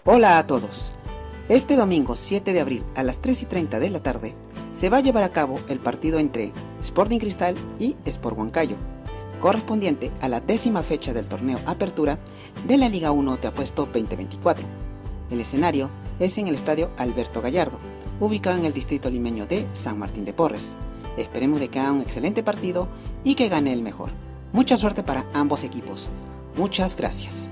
Hola a todos. Este domingo 7 de abril a las 3:30 de la tarde se va a llevar a cabo el partido entre Sporting Cristal y Sport Huancayo, correspondiente a la 10ª fecha del torneo Apertura de la Liga 1 Te Apuesto 2024. El escenario es en el estadio Alberto Gallardo, ubicado en el distrito limeño de San Martín de Porres. Esperemos de que haga un excelente partido y que gane el mejor. Mucha suerte para ambos equipos. Muchas gracias.